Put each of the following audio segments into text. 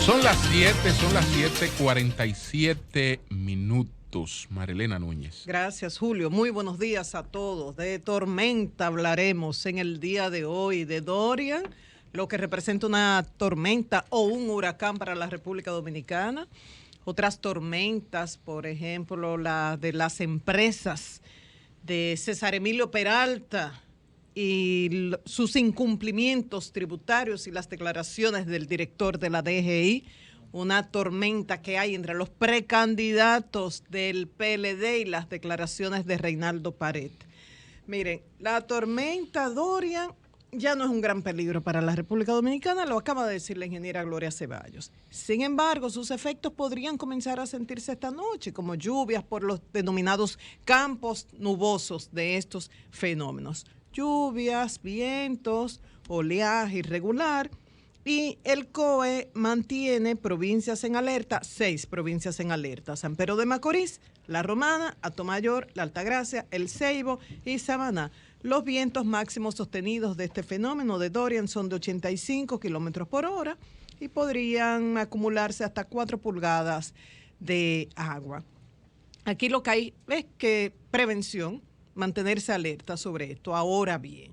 Son las 7:47 minutos. Marilena Núñez. Gracias, Julio. Muy buenos días a todos. De tormenta hablaremos en el día de hoy, de Dorian, lo que representa una tormenta o un huracán para la República Dominicana. Otras tormentas, por ejemplo, la de las empresas de César Emilio Peralta y sus incumplimientos tributarios y las declaraciones del director de la DGI, una tormenta que hay entre los precandidatos del PLD y las declaraciones de Reinaldo Pared. Miren, la tormenta Dorian ya no es un gran peligro para la República Dominicana, lo acaba de decir la ingeniera Gloria Ceballos. Sin embargo, sus efectos podrían comenzar a sentirse esta noche, como lluvias por los denominados campos nubosos de estos fenómenos. Lluvias, vientos, oleaje irregular, y el COE mantiene provincias en alerta, 6 provincias en alerta: San Pedro de Macorís, La Romana, Atomayor, La Altagracia, El Ceibo y Samaná. Los vientos máximos sostenidos de este fenómeno de Dorian son de 85 kilómetros por hora y podrían acumularse hasta 4 pulgadas de agua. Aquí lo que hay es que prevención, mantenerse alerta sobre esto. Ahora bien,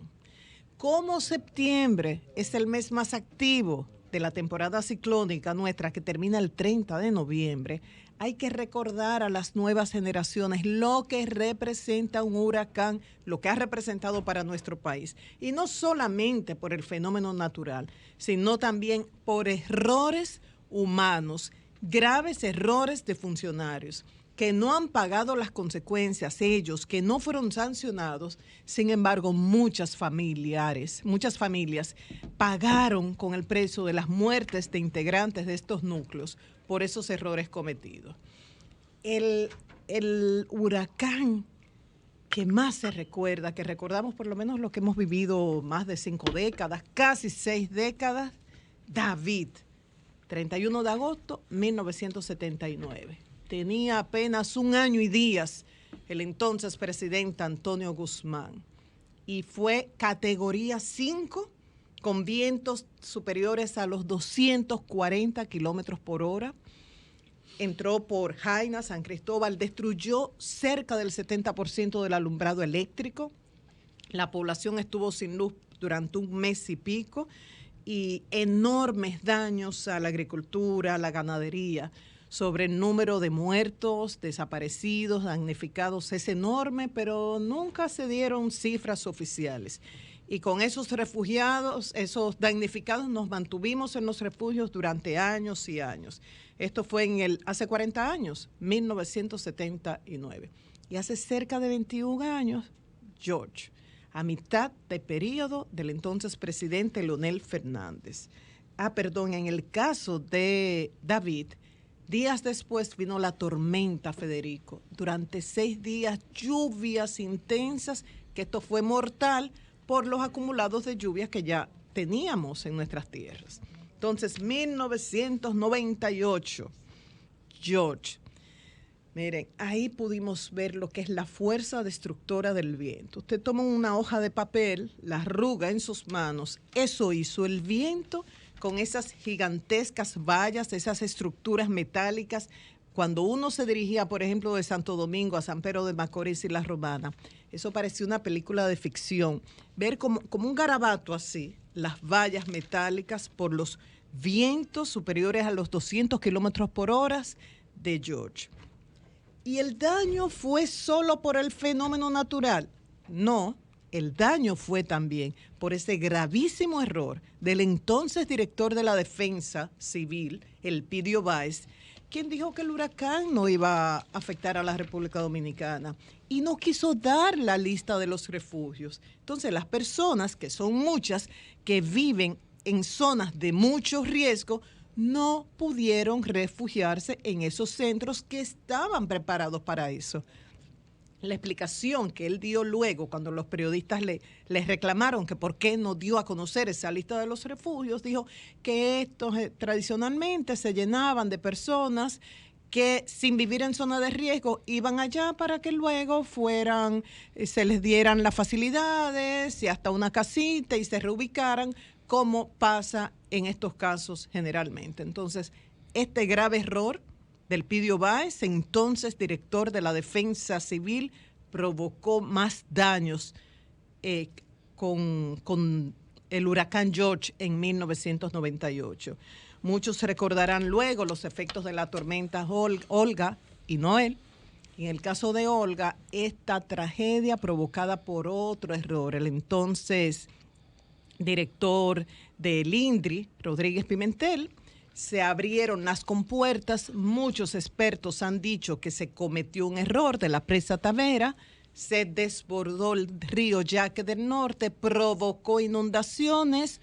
como septiembre es el mes más activo de la temporada ciclónica nuestra, que termina el 30 de noviembre, hay que recordar a las nuevas generaciones lo que representa un huracán, lo que ha representado para nuestro país. Y no solamente por el fenómeno natural, sino también por errores humanos, graves errores de funcionarios que no han pagado las consecuencias, ellos que no fueron sancionados. Sin embargo, muchas familias pagaron con el precio de las muertes de integrantes de estos núcleos por esos errores cometidos. El huracán que más se recuerda, que recordamos por lo menos lo que hemos vivido más de 5 décadas, casi 6 décadas, David, 31 de agosto de 1979. Tenía apenas 1 año y días el entonces presidente Antonio Guzmán y fue categoría 5 con vientos superiores a los 240 kilómetros por hora. Entró por Jaina, San Cristóbal, destruyó cerca del 70% del alumbrado eléctrico. La población estuvo sin luz durante 1 mes y pico y enormes daños a la agricultura, a la ganadería. Sobre el número de muertos, desaparecidos, damnificados es enorme, pero nunca se dieron cifras oficiales. Y con esos refugiados, esos damnificados, nos mantuvimos en los refugios durante años y años. Esto fue hace 40 años, 1979. Y hace cerca de 21 años, George, a mitad de periodo del entonces presidente Leonel Fernández. En el caso de David, días después vino la tormenta Federico. Durante 6 días, lluvias intensas, que esto fue mortal por los acumulados de lluvias que ya teníamos en nuestras tierras. Entonces, 1998, George. Miren, ahí pudimos ver lo que es la fuerza destructora del viento. Usted toma una hoja de papel, la arruga en sus manos. Eso hizo el viento con esas gigantescas vallas, esas estructuras metálicas. Cuando uno se dirigía, por ejemplo, de Santo Domingo a San Pedro de Macorís y La Romana, eso parecía una película de ficción. Ver como un garabato así, las vallas metálicas por los vientos superiores a los 200 kilómetros por hora de George. ¿Y el daño fue solo por el fenómeno natural? No. El daño fue también por ese gravísimo error del entonces director de la Defensa Civil, Elpidio Báez, quien dijo que el huracán no iba a afectar a la República Dominicana y no quiso dar la lista de los refugios. Entonces, las personas, que son muchas, que viven en zonas de mucho riesgo, no pudieron refugiarse en esos centros que estaban preparados para eso. La explicación que él dio luego, cuando los periodistas les reclamaron que por qué no dio a conocer esa lista de los refugios, dijo que estos tradicionalmente se llenaban de personas que sin vivir en zona de riesgo iban allá para que luego se les dieran las facilidades y hasta una casita y se reubicaran como pasa en estos casos generalmente. Entonces, este grave error del Pidio Báez, entonces director de la Defensa Civil, provocó más daños con el huracán George en 1998. Muchos recordarán luego los efectos de la tormenta Olga y Noel. En el caso de Olga, esta tragedia provocada por otro error. El entonces director del INDRI, Rodríguez Pimentel, se abrieron las compuertas. Muchos expertos han dicho que se cometió un error de la presa Tavera, se desbordó el río Yaque del Norte, provocó inundaciones,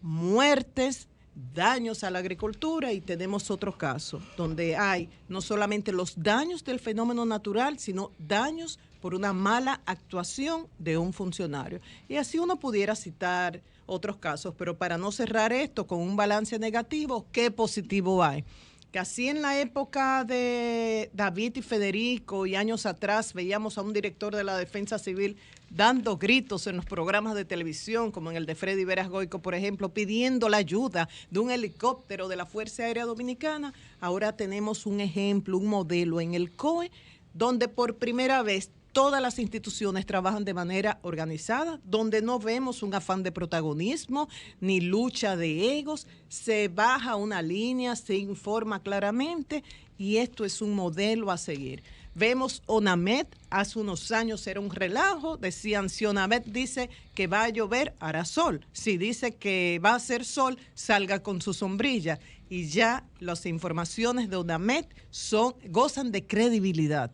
muertes, daños a la agricultura, y tenemos otro caso donde hay no solamente los daños del fenómeno natural, sino daños por una mala actuación de un funcionario. Y así uno pudiera citar otros casos, pero para no cerrar esto con un balance negativo, ¿qué positivo hay? Que así en la época de David y Federico y años atrás veíamos a un director de la Defensa Civil dando gritos en los programas de televisión, como en el de Freddy Veras Goico, por ejemplo, pidiendo la ayuda de un helicóptero de la Fuerza Aérea Dominicana. Ahora tenemos un ejemplo, un modelo en el COE, donde por primera vez todas las instituciones trabajan de manera organizada, donde no vemos un afán de protagonismo ni lucha de egos, se baja una línea, se informa claramente, y esto es un modelo a seguir. Vemos ONAMED, hace unos años era un relajo, decían si ONAMED dice que va a llover, hará sol, si dice que va a hacer sol, salga con su sombrilla, y ya las informaciones de ONAMED gozan de credibilidad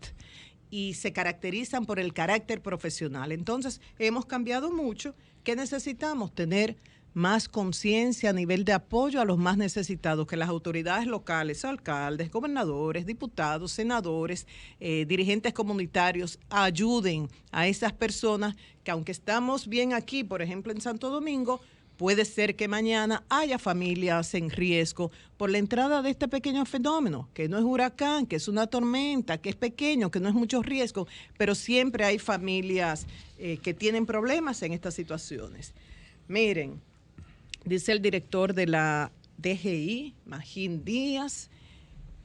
y se caracterizan por el carácter profesional. Entonces, hemos cambiado mucho. ¿Qué necesitamos? Tener más conciencia a nivel de apoyo a los más necesitados, que las autoridades locales, alcaldes, gobernadores, diputados, senadores, dirigentes comunitarios ayuden a esas personas que, aunque estamos bien aquí, por ejemplo en Santo Domingo, puede ser que mañana haya familias en riesgo por la entrada de este pequeño fenómeno, que no es huracán, que es una tormenta, que es pequeño, que no es mucho riesgo, pero siempre hay familias que tienen problemas en estas situaciones. Miren, dice el director de la DGI, Magín Díaz,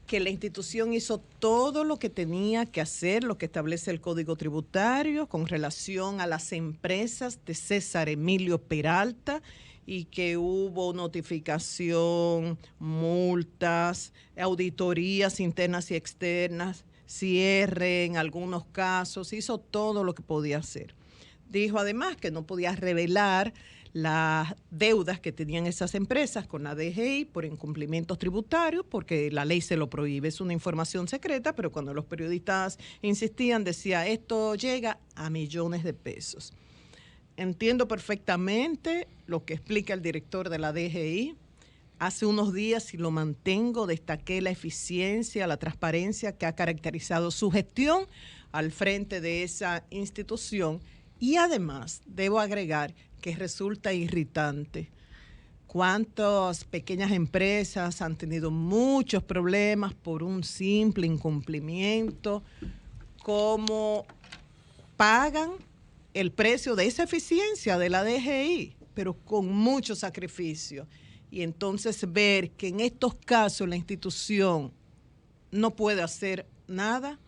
que la institución hizo todo lo que tenía que hacer, lo que establece el Código Tributario con relación a las empresas de César Emilio Peralta, y que hubo notificación, multas, auditorías internas y externas, cierre en algunos casos, hizo todo lo que podía hacer. Dijo además que no podía revelar las deudas que tenían esas empresas con la DGI por incumplimientos tributarios, porque la ley se lo prohíbe, es una información secreta, pero cuando los periodistas insistían, decía, esto llega a millones de pesos. Entiendo perfectamente lo que explica el director de la DGI. Hace unos días, y lo mantengo, destaqué la eficiencia, la transparencia que ha caracterizado su gestión al frente de esa institución, y además debo agregar que resulta irritante cuántas pequeñas empresas han tenido muchos problemas por un simple incumplimiento, cómo pagan el precio de esa eficiencia de la DGI, pero con mucho sacrificio. Y entonces ver que en estos casos la institución no puede hacer nada,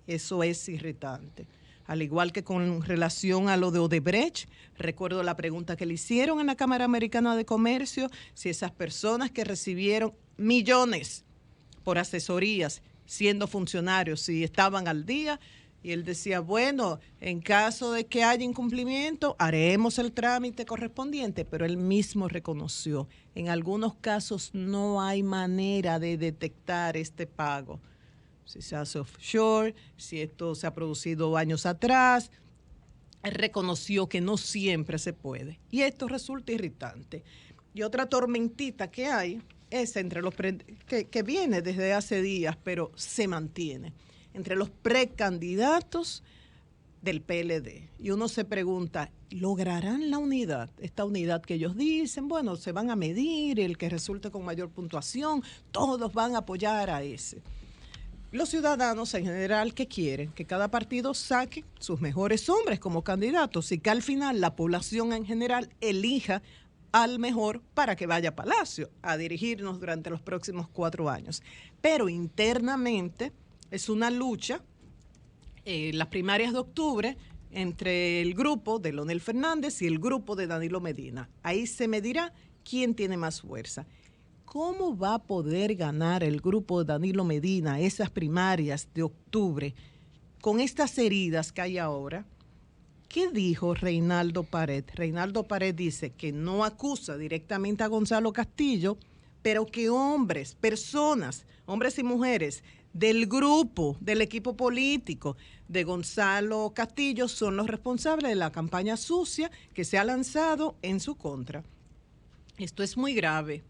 eso es irritante. Al igual que con relación a lo de Odebrecht, recuerdo la pregunta que le hicieron en la Cámara Americana de Comercio, si esas personas que recibieron millones por asesorías siendo funcionarios, si estaban al día, y él decía, bueno, en caso de que haya incumplimiento, haremos el trámite correspondiente, pero él mismo reconoció, en algunos casos no hay manera de detectar este pago. Si se hace offshore, si esto se ha producido años atrás, él reconoció que no siempre se puede. Y esto resulta irritante. Y otra tormentita que hay es entre los que viene desde hace días, pero se mantiene, entre los precandidatos del PLD. Y uno se pregunta, ¿lograrán la unidad? Esta unidad que ellos dicen, bueno, se van a medir, el que resulte con mayor puntuación, todos van a apoyar a ese. Los ciudadanos en general, ¿qué quieren? Que cada partido saque sus mejores hombres como candidatos y que al final la población en general elija al mejor para que vaya a Palacio a dirigirnos durante los próximos 4 años. Pero internamente es una lucha, las primarias de octubre, entre el grupo de Leonel Fernández y el grupo de Danilo Medina. Ahí se medirá quién tiene más fuerza. ¿Cómo va a poder ganar el grupo de Danilo Medina esas primarias de octubre con estas heridas que hay ahora? ¿Qué dijo Reinaldo Pared? Reinaldo Pared dice que no acusa directamente a Gonzalo Castillo, pero que hombres, personas, hombres y mujeres del grupo, del equipo político de Gonzalo Castillo son los responsables de la campaña sucia que se ha lanzado en su contra. Esto es muy grave.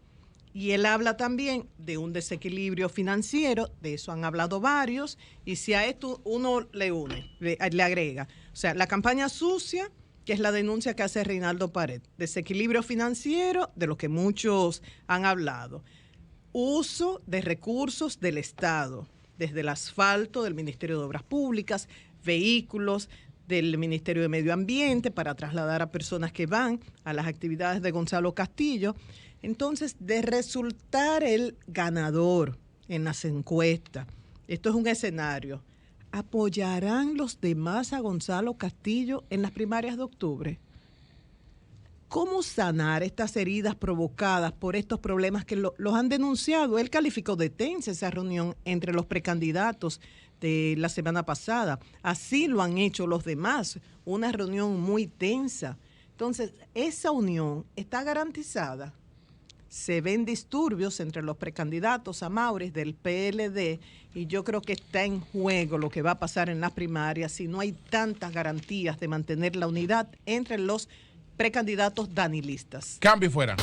Y él habla también de un desequilibrio financiero, de eso han hablado varios, y si a esto uno le une, le agrega, o sea, la campaña sucia, que es la denuncia que hace Reinaldo Pared, desequilibrio financiero, de lo que muchos han hablado, uso de recursos del Estado, desde el asfalto del Ministerio de Obras Públicas, vehículos del Ministerio de Medio Ambiente para trasladar a personas que van a las actividades de Gonzalo Castillo. Entonces, de resultar el ganador en las encuestas, esto es un escenario, ¿apoyarán los demás a Gonzalo Castillo en las primarias de octubre? ¿Cómo sanar estas heridas provocadas por estos problemas que los han denunciado? Él calificó de tensa esa reunión entre los precandidatos de la semana pasada. Así lo han hecho los demás, una reunión muy tensa. Entonces, esa unión está garantizada. Se ven disturbios entre los precandidatos a Maurice del PLD y yo creo que está en juego lo que va a pasar en las primarias si no hay tantas garantías de mantener la unidad entre los precandidatos danilistas. Cambio fuera.